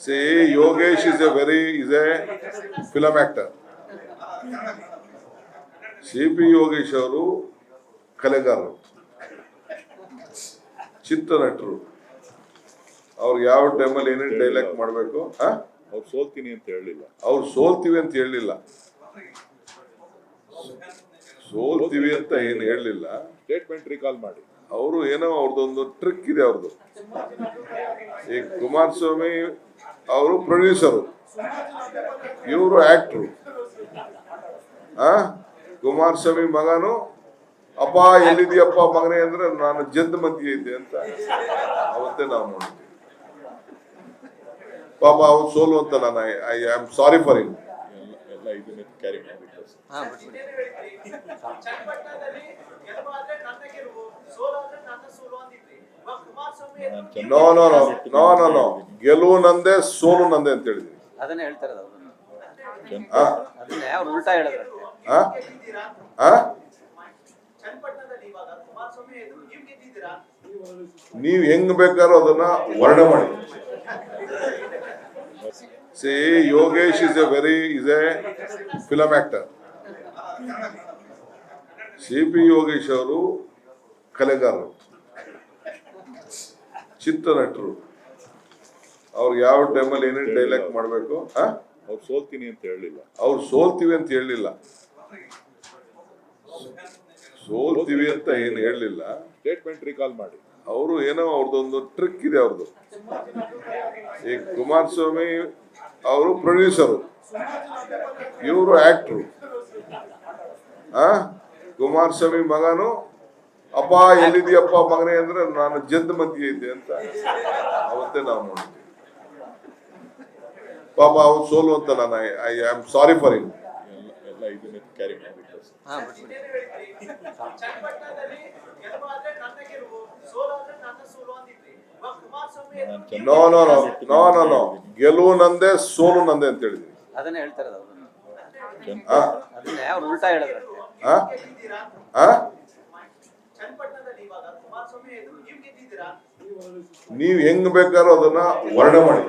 See, Yogesh is a film actor. CP Yogesh ಅವರು ಕಲೆಗಾರರು, ಚಿತ್ರನಟರು. ಅವ್ರಿಗೆ ಯಾವ ಟೈಮಲ್ಲಿ ಏನೇನು ಡೈಲಾಗ್ ಮಾಡಬೇಕು. ಅವ್ರು ಸೋಲ್ತೀನಿ ಅಂತ ಹೇಳಿಲ್ಲ. ಅವ್ರು ಸೋಲ್ತೀವಿ ಅಂತ ಹೇಳಲಿಲ್ಲ. ಸೋಲ್ತೀವಿ ಅಂತ ಏನು ಹೇಳಲಿಲ್ಲ. ಸ್ಟೇಟ್ಮೆಂಟ್ ರಿಕಾಲ್ ಮಾಡಿ. ಅವರು ಏನೋ ಅವ್ರದ್ದೊಂದು ಟ್ರಿಕ್ ಇದೆ ಅವ್ರದ್ದು. ಈ ಕುಮಾರಸ್ವಾಮಿ ಅವರು ಪ್ರೊಡ್ಯೂಸರು, ಇವರು ಆಕ್ಟ್ರು. ಕುಮಾರಸ್ವಾಮಿ ಮಗನು ಅಪ್ಪ ಎಲ್ಲಿದೆಯಪ್ಪ ಮಗನೇ ಅಂದ್ರೆ ನಾನು ಜದ್ ಮಧ್ಯೆ ಇದ್ದೆ ಅಂತ ಅವತ್ತೇ ನಾವು ನೋಡಿದ್ವಿ. ಪಾಪ ಅವ್ರು ಸೋಲು ಅಂತ ನಾನು I am sorry for him. ಎಲ್ಲ ಇದನ್ನ ಕ್ಯಾರಿ ಮಾಡಬೇಕು. No no no no no no ಗೆಲುವು ನಂದೇ ಸೋಲು ನಂದೇ ಅಂತ ಹೇಳಿದ್ವಿ. ಅದನ್ನೇ ಹೇಳ್ತಾರೆ ಅದನ್ನೇ ಅವ್ರು ಉಲ್ಟಾ ಹೇಳಿದ್ರು. ನೀವ್ ಹೆಂಗ್ ಬೇಕಾದ್ರೂ ಅದನ್ನ ವರ್ಣನೆ ಮಾಡಿ. C Yogesh is a film actor. CP Yogesh ಅವರು ಕಲೆಗಾರರು, ಚಿತ್ರನಟರು. ಅವ್ರಿಗೆ ಯಾವ ಟೈಮಲ್ಲಿ ಏನೇನು ಡೈಲಾಗ್ ಮಾಡಬೇಕು. ಅವ್ರು ಸೋಲ್ತೀನಿ ಅಂತ ಹೇಳಿಲ್ಲ. ಅವ್ರು ಸೋಲ್ತೀವಿ ಅಂತ ಹೇಳಲಿಲ್ಲ. ಸೋಲ್ತೀವಿ ಅಂತ ಏನು ಹೇಳಲಿಲ್ಲ. ಸ್ಟೇಟ್ಮೆಂಟ್ ರಿಕಾಲ್ ಮಾಡಿ. ಅವರು ಏನೋ ಅವ್ರದ್ದೊಂದು ಟ್ರಿಕ್ ಇದೆ ಅವ್ರದ್ದು. ಈ ಕುಮಾರಸ್ವಾಮಿ ಅವರು ಪ್ರೊಡ್ಯೂಸರು, ಇವರು ಆಕ್ಟ್ರು. ಕುಮಾರಸ್ವಾಮಿ ಮಗನು ಅಪ್ಪ ಎಲ್ಲಿದೆಯಪ್ಪ ಮಗನೇ ಅಂದ್ರೆ ನಾನು ಜದ್ ಮಧ್ಯೆ ಇದ್ದೆ ಅಂತ ಅವತ್ತೇ ನಾವು ನೋಡಿದ್ವಿ. ಪಾಪ ಅವ್ರು ಸೋಲು ಅಂತ ನಾನು I am sorry for him. ಎಲ್ಲ ಇದನ್ನ ಕ್ಯಾರಿ ಮಾಡಬೇಕು. No no no no no no ಗೆಲುವು ನಂದೇ ಸೋಲು ನಂದೇ ಅಂತ ಹೇಳಿದ್ವಿ. ಅದನ್ನೇ ಹೇಳ್ತಾರೆ ಅದನ್ನೇ ಅವ್ರು ಉಲ್ಟಾ ಹೇಳಿದ್ರು. ನೀವ್ ಹೆಂಗ್ ಬೇಕಾದ್ರೂ ಅದನ್ನ ವರ್ಣನೆ ಮಾಡಿ.